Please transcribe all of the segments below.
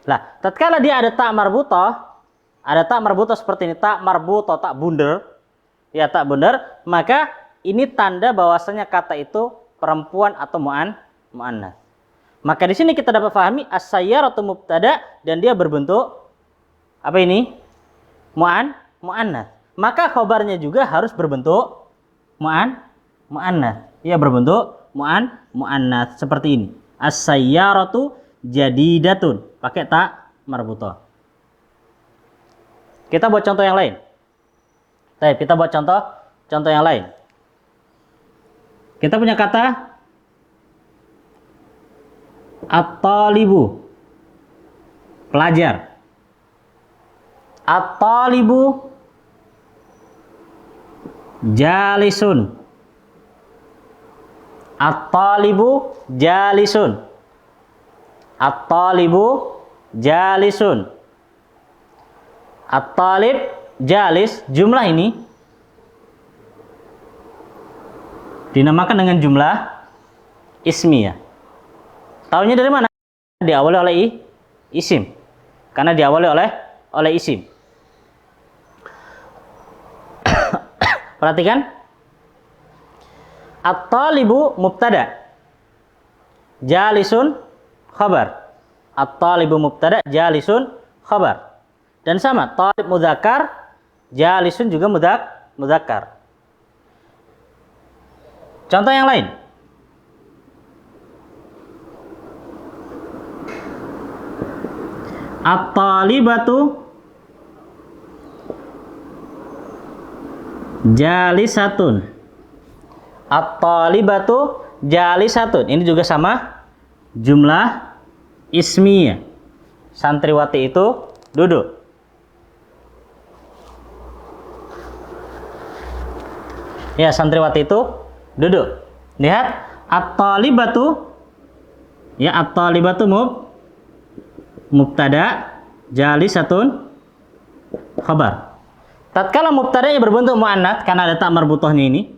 Lah, tatkala dia ada tak marbutah seperti ini, tak marbutah, tak bundar, ya tak bundar, maka ini tanda bahwasanya kata itu perempuan atau muannats. Maka di sini kita dapat pahami as-sayyaratu mubtada dan dia berbentuk apa ini? Muannats. Maka khabarnya juga harus berbentuk muannats. Ya berbentuk muannats seperti ini. As-sayyaratu jadidatun. Pakai tak marbutah. Kita buat contoh yang lain. Baik, kita buat contoh yang lain. Kita punya kata at-talibu, pelajar. At-talibu jalisun. At-talibu jalisun. At-talibu jalisun. At-talib jalis, jumlah ini dinamakan dengan jumlah ismiyah. Tahunya dari mana? Diawali oleh isim. Karena diawali oleh isim. Perhatikan. At-talibu mubtada. Jalisun khabar. At-talibu mubtada, jalisun khabar. Dan sama, talib mudzakkar, jalisun juga mudzakkar. Contoh yang lain. At-talibatu jalisatun. At-talibatu jalisatun. Ini juga sama, jumlah ismiyah. Santriwati itu duduk. Ya, santriwati itu duduk. Lihat, at-talibatu, ya, at-talibatu mubtada, jalisatun khabar. Tatkala mubtadanya berbentuk muannats karena ada tak marbutahnya ini,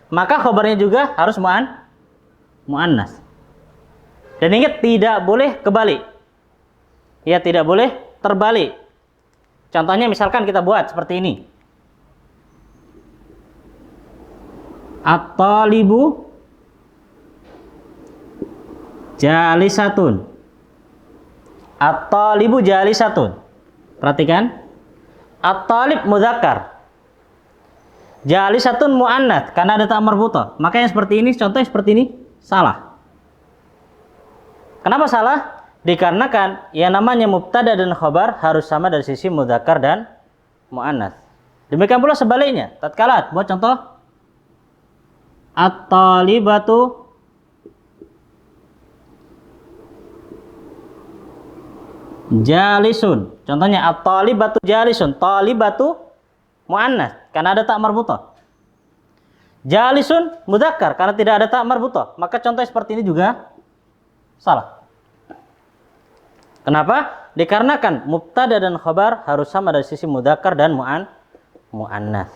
maka khabarnya juga harus muannats. Dan ingat, tidak boleh kebalik. Ya, tidak boleh terbalik. Contohnya misalkan kita buat seperti ini. At-talibu jalisatun. At-talibu jalisatun. Perhatikan. At-talib mudzakkar. Jalisatun muannats karena ada tak marbutah. Makanya seperti ini, contohnya seperti ini salah. Kenapa salah? Dikarenakan yang namanya mubtada dan khabar harus sama dari sisi mudzakkar dan muannats. Demikian pula sebaliknya. Tatkala buat contoh at-talibatu jalisun. Contohnya at-talibatu jalisun. Talibatu muannats karena ada tak marbutah. Jalisun mudzakkar karena tidak ada tak marbutah. Maka contoh seperti ini juga salah. Kenapa? Dikarenakan mubtada dan khabar harus sama dari sisi mudzakkar dan muannats.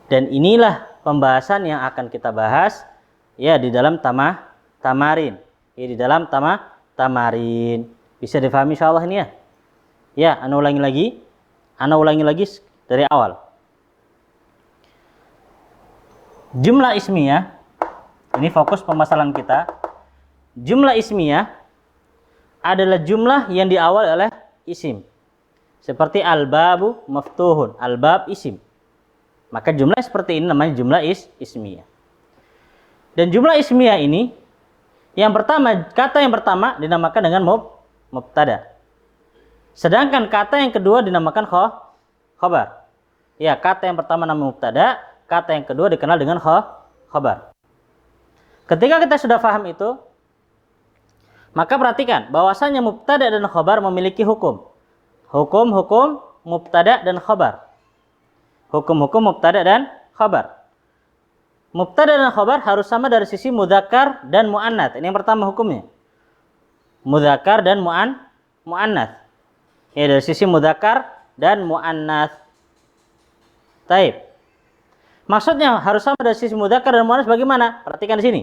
Dan inilah pembahasan yang akan kita bahas ya di dalam tamarin. Ya di dalam tamarin. Bisa difahami insyaallah ini ya. Ya, ana ulangi lagi dari awal. Jumlah ismiyah, ini fokus pemasalan kita. Jumlah ismiyah adalah jumlah yang diawali oleh isim. Seperti al-babu maftuhun, al-bab isim. Maka jumlah seperti ini namanya jumlah ismiyah. Dan jumlah ismiyah ini kata yang pertama dinamakan dengan mubtada. Sedangkan kata yang kedua dinamakan khabar. Ya, kata yang pertama nama mubtada, kata yang kedua dikenal dengan khabar. Ketika kita sudah paham itu, maka perhatikan bahwasanya mubtada dan khabar memiliki hukum. Hukum mubtada dan khabar. Hukum-hukum mubtada dan khabar. Mubtada dan khabar harus sama dari sisi mudzakkar dan muannats. Ini yang pertama hukumnya. Mudzakkar dan muannats. Ya, dari sisi mudzakkar dan muannats. Taib. Maksudnya harus sama dari sisi mudzakkar dan muannats bagaimana? Perhatikan di sini.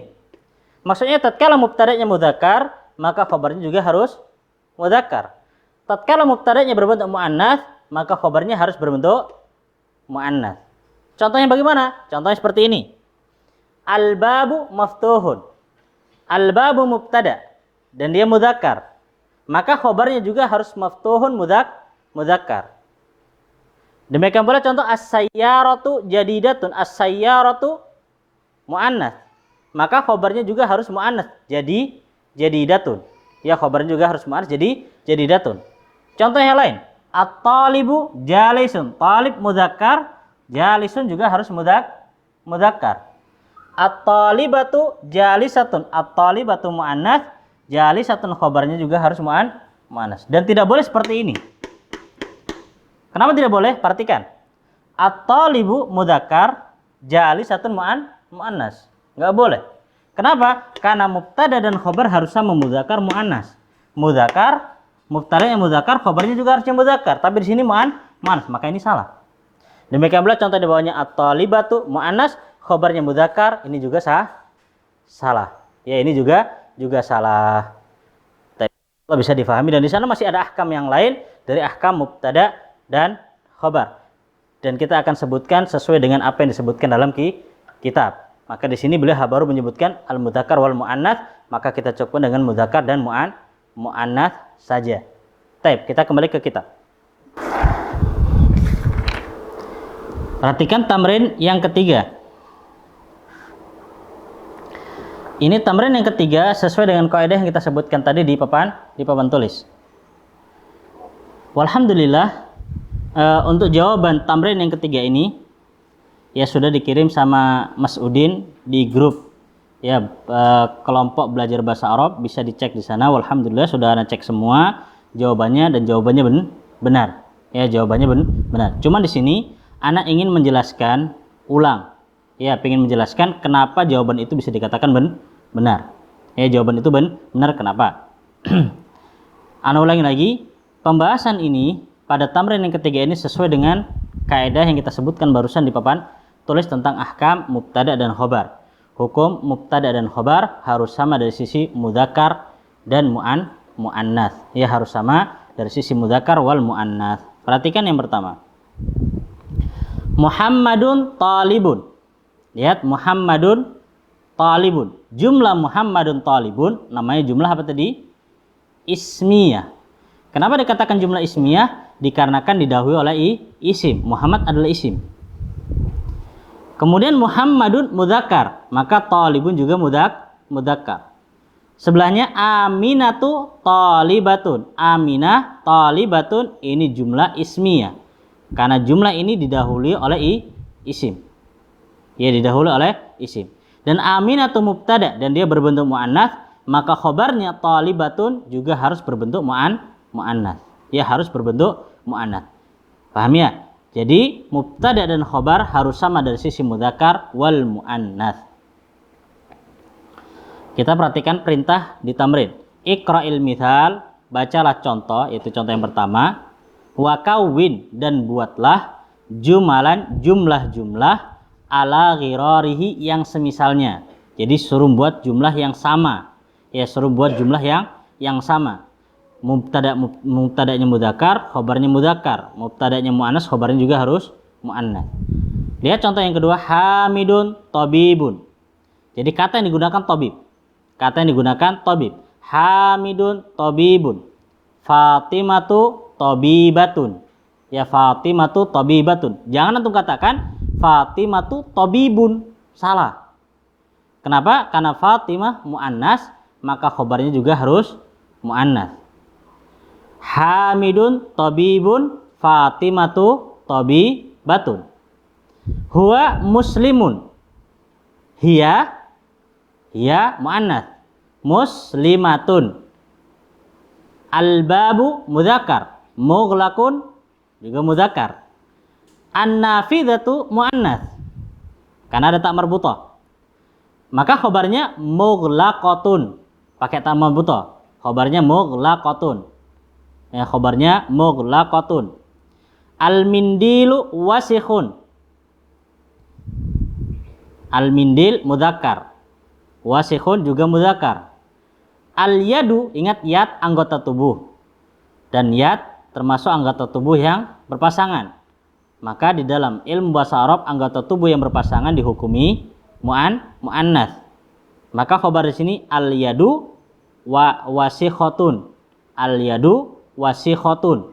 Maksudnya tatkala mubtada'nya mudzakkar, maka khabarnya juga harus mudzakkar. Tatkala mubtada'nya berbentuk muannats, maka khabarnya harus berbentuk muannats. Contohnya bagaimana? Contohnya seperti ini. Al-babu maftuhun. Al-babu mubtada dan dia mudzakkar. Maka khabarnya juga harus maftuhun mudzakkar. Demikian pula contoh as-sayyaratu jadidatun. As-sayyaratu muannats. Maka khabarnya juga harus muannats. Jadi jadidatun. Ya, khabarnya juga harus muannats jadi jadidatun. Contoh yang lain, at-talibu jalisun. Talib mudzakkar, jalisun juga harus mudzakkar. At-talibatu jalisatun. At-talibatu muannats, jalisatun khabarnya juga harus muannats. Dan tidak boleh seperti ini. Kenapa tidak boleh? Perhatikan. At-talibu mudzakkar, jalisatun muannats. Enggak boleh. Kenapa? Karena mubtada dan khabar harus sama mudzakkar muannats. Mudzakkar mubtada yang mudzakkar, khabarnya juga harusnya mudzakkar, tapi di sini muannats, maka ini salah. Demikian pula contoh di bawahnya at-talibatu muannats, khabarnya mudzakkar, ini juga salah. Ya, ini juga salah. Tapi bisa difahami, dan di sana masih ada ahkam yang lain dari ahkam mubtada dan khabar. Dan kita akan sebutkan sesuai dengan apa yang disebutkan dalam kitab. Maka di sini beliau baru menyebutkan al-mudzakkar wal muannats, maka kita cukupkan dengan mudzakkar dan muannats saja. Baik, kita kembali ke kitab. Perhatikan tamrin yang ketiga. Ini tamrin yang ketiga sesuai dengan kaidah yang kita sebutkan tadi di papan tulis. Walhamdulillah, untuk jawaban tamrin yang ketiga ini ya sudah dikirim sama Mas Udin di grup ya, kelompok belajar bahasa Arab, bisa dicek di sana. Walhamdulillah sudah ana cek semua jawabannya, dan jawabannya benar. Ya, jawabannya benar. Cuma di sini ana ingin menjelaskan ulang. Ya, ingin menjelaskan kenapa jawaban itu bisa dikatakan benar. Ya, jawaban itu benar kenapa? Ana ulangi lagi, pembahasan ini pada tamrin yang ketiga ini sesuai dengan kaidah yang kita sebutkan barusan di papan tulis tentang ahkam mubtada dan khabar. Hukum mubtada dan khabar harus sama dari sisi mudzakkar dan muannats. Ya, harus sama dari sisi mudzakkar wal muannats. Perhatikan yang pertama. Muhammadun talibun. Lihat, Muhammadun talibun. Jumlah Muhammadun talibun namanya jumlah apa tadi? Ismiyah. Kenapa dikatakan jumlah ismiyah? Dikarenakan didahului oleh isim. Muhammad adalah isim. Kemudian Muhammadun mudzakkar, maka talibun juga mudzakkar. Sebelahnya Aminatu talibatun. Aminah talibatun, ini jumlah ismiyah. Karena jumlah ini didahului oleh isim. Ya, didahului oleh isim. Dan Aminatu mubtada dan dia berbentuk muannats, maka khabarnya talibatun juga harus berbentuk muannats. Ya, harus berbentuk muannats. Paham ya? Jadi mubtada dan khabar harus sama dari sisi mudzakkar wal muannats. Kita perhatikan perintah di tamrin. Iqra'il mithal, bacalah contoh, yaitu contoh yang pertama. Wa kawwin, dan buatlah jumalan, jumlah-jumlah ala ghirarihi, yang semisalnya. Jadi suruh buat jumlah yang sama. Ya, suruh buat jumlah yang sama. Mubtada'nya mudzakkar, khabarnya mudzakkar. Mubtada'nya muannats, khabarnya juga harus muannats. Lihat contoh yang kedua, hamidun tabibun. Jadi kata yang digunakan tabib. Kata yang digunakan tabib. Hamidun tabibun. Fatimatu tabibatun. Ya, Fatimatu tabibatun. Jangan antum katakan Fatimatu tabibun. Salah. Kenapa? Karena Fatimah muannats, maka khabarnya juga harus muannats. Hamidun tabibun, Fatimatu tabibatun. Huwa muslimun. Hiya muannats. Muslimatun. Al-babu mudzakkar. Mughlaqun juga mudzakkar. An-nafidhatu muannats. Karena ada tak marbutah. Maka khabarnya mughlaqatun. Pakai tak marbutah. Khabarnya mughlaqatun. Ya, khabarnya mughlaqatun. Al-mindilu wasikhun. Al-mindil mudzakkar. Wasikhun juga mudzakkar. Al-yadu, ingat yad anggota tubuh. dan yad termasuk anggota tubuh yang berpasangan. Maka di dalam ilmu bahasa Arab anggota tubuh yang berpasangan dihukumi muannats. Maka khabar di sini al yadu wa wasikhotun. Al yadu wasikhotun.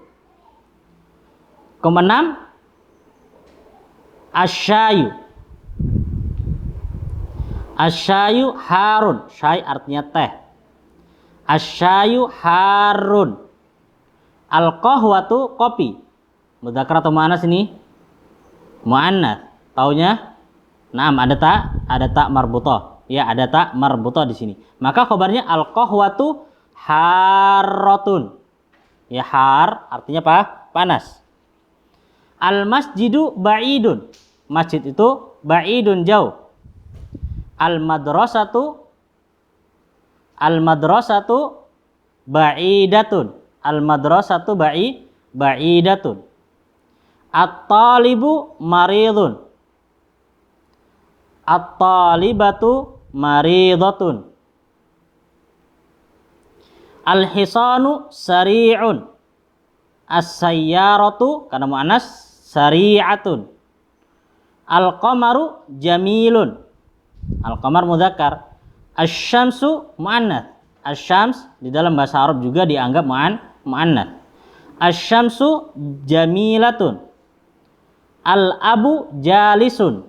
Keenam, asyayu. Asyayu harun. Syai artinya teh. Asyayu harun. Al-qahwatu kopi. Mudzakkar atau muannats ini? Muannats. Taunya? Naam, ada tak marbutah. Ya, ada tak marbutah di sini. Maka khabarnya al-qahwatu harratun. Ya, har artinya apa? Panas. Al-masjidu ba'idun. Masjid itu ba'idun, jauh. Al-madrasatu ba'idatun. Al-madrasatu ba'idatun. At-talibu maridun. At-talibatu maridatun. Al-hisanu sari'un. As-sayyaratu karena muannas sari'atun. Al-qamaru jamilun. Al-qamar mudzakkar. Asy-syamsu muannats. Asy-syams di dalam bahasa Arab juga dianggap muannats. Asy-syamsu jamilatun. Al-abu jalisun.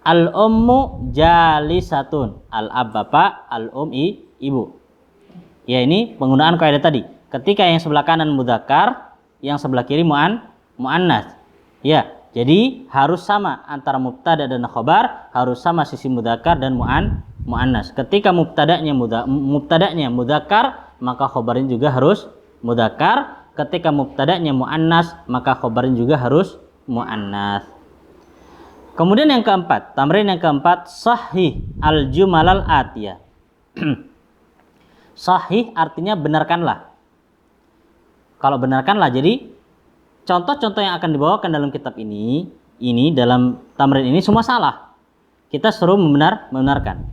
Al-ummu jalisatun. Al-ab bapak, al-um ibu. Ya, ini penggunaan kaidah tadi. Ketika yang sebelah kanan mudzakkar, yang sebelah kiri muannats. Ya, jadi harus sama antara mubtada dan khabar, harus sama sisi mudzakkar dan muannats. Ketika mubtadanya mudzakkar, maka khabarnya juga harus mudzakkar. Ketika mubtadanya muannats, maka khabarnya juga harus muannats. Kemudian yang keempat, tamrin yang keempat, sahih al-jumalal atiyah. Sahih artinya benarkanlah. Kalau benarkanlah, jadi contoh-contoh yang akan dibawakan dalam kitab ini dalam tamrin ini semua salah. Kita suruh membenarkan.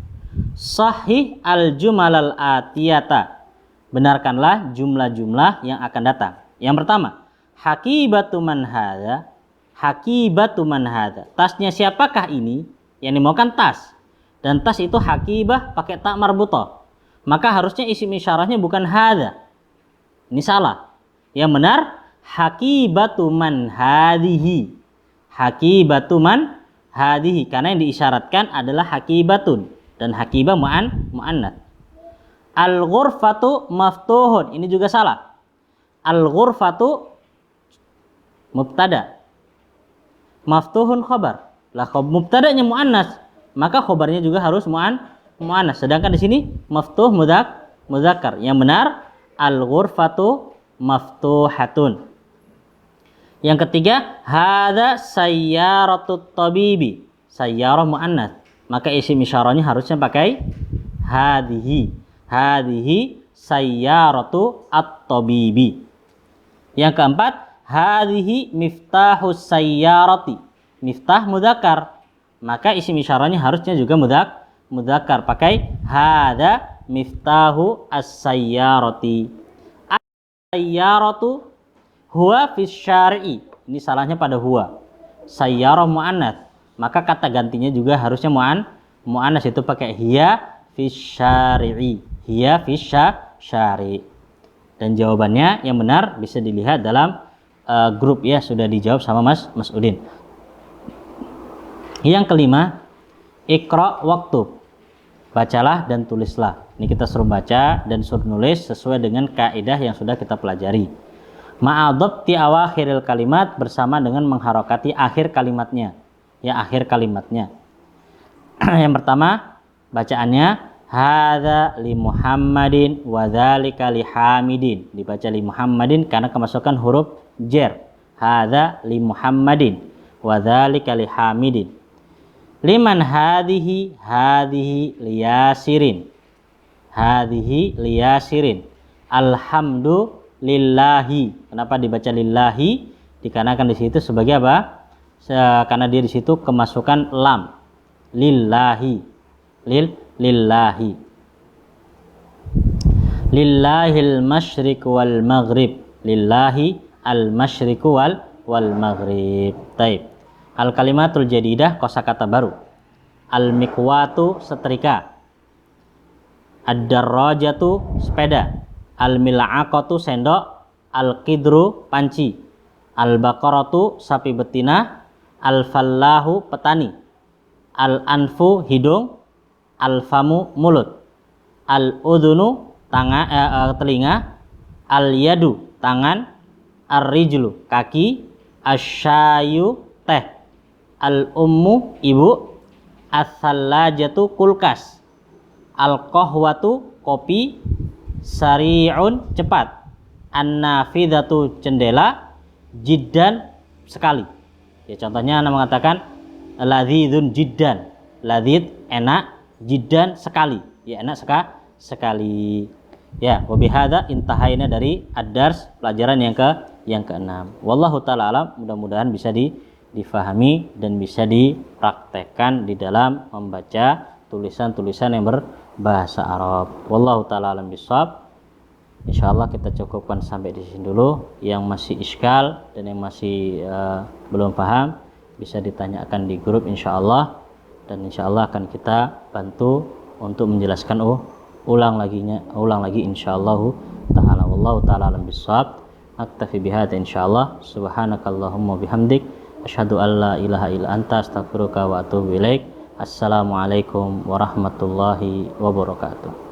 Sahih al-jumalal atiyata. Benarkanlah jumlah-jumlah yang akan datang. Yang pertama, hakibatu man hadza. Hakibatu man hadza. Tasnya siapakah ini? Yang dimaukan tas. Dan tas itu hakibah pakai tak marbutah. Maka harusnya isim isyarahnya bukan hadza. Ini salah. Yang benar hakibatu man hadhihi. Hakibatu man hadhihi, karena yang diisyaratkan adalah hakibatun dan hakibah muannats. Al-ghurfatu maftuhun, ini juga salah. Al-ghurfatu mubtada, maftuhun khabar. Lah mubtadanya muannats, maka khabarnya juga harus muannats. Sedangkan di sini maftuh mudzakkar. Yang benar al-ghurfatu maftuhatun. Yang ketiga, hadza sayyaratut tabibi. Sayyarah muannats, maka isim isyarahnya harusnya pakai hadhihi. Hadhihi sayyaratu at-tabibi. Yang keempat, hadhihi miftahus sayyarati. Miftah mudzakkar, maka isim isyarahnya harusnya juga mudzakkar, pakai hadza miftahu as-sayyarati. Sayyaratu huwa fis syar'i. Ini salahnya pada huwa. Sayyarah muannats, maka kata gantinya juga harusnya muannats, itu pakai hiya fis syar'i. Hiya fis syar'i. Dan jawabannya yang benar bisa dilihat dalam grup ya, sudah dijawab sama Mas Udin. Yang kelima, iqra waktub. Bacalah dan tulislah. Ini kita suruh baca dan suruh nulis sesuai dengan kaidah yang sudah kita pelajari. Ma'adhabti awakhiril kalimat, bersama dengan mengharokati akhir kalimatnya. Ya, akhir kalimatnya. Yang pertama, bacaannya hadza li Muhammadin wa dzalika li Hamidin. Dibaca li Muhammadin karena kemasukan huruf jar. Hadza li Muhammadin wa dzalika li Hamidin. Liman hadhihi, hadhihi liyasirin. Hadhihi liyasirin. Alhamdulillahi. Kenapa dibaca lillahi? Dikarenakan di situ sebagai apa? Karena dia di situ kemasukan lam. Lillahi. Lillahi. Lillahil masyriq wal maghrib. Lillahi al masyriq wal maghrib. Taib. Al kalimatul jadidah, kosakata baru. Al miqwatu, setrika. Ad-darrajatu, sepeda. Al mil'aqatu, sendok. Al qidru, panci. Al baqaratu, sapi betina. Al fallahu, petani. Al anfu, hidung. Al famu, mulut. Al udhunu, telinga. Al yadu, tangan. Ar rijlu, kaki. Asyayu, teh. Al ummu, ibu. As-sallajatu, kulkas. Al qahwatu, kopi. Sari'un, cepat. An-nafidhatu, jendela. Jiddan, sekali. Ya, contohnya Anda mengatakan ladzidun jiddan. Ladzid, enak. Jiddan, sekali. Ya, enak sekali. Ya, wabihada intahaina dari ad-dars, pelajaran yang ke-6. Wallahu taala alam, mudah-mudahan bisa difahami dan bisa dipraktekkan di dalam membaca tulisan-tulisan yang berbahasa Arab. Wallahu taala alam bisawab. Insyaallah kita cukupkan sampai di sini dulu. Yang masih iskal dan yang masih belum paham bisa ditanyakan di grup insyaallah, dan insyaallah akan kita bantu untuk menjelaskan ulang lagi insyaallah taala. Wallahu taala alam bisawab. Aktafi bihadza insyaallah. Subhanakallahumma bihamdik asyhadu an la ilaha illa anta astaghfiruka wa atubu ilaik. Assalamualaikum warahmatullahi wabarakatuh.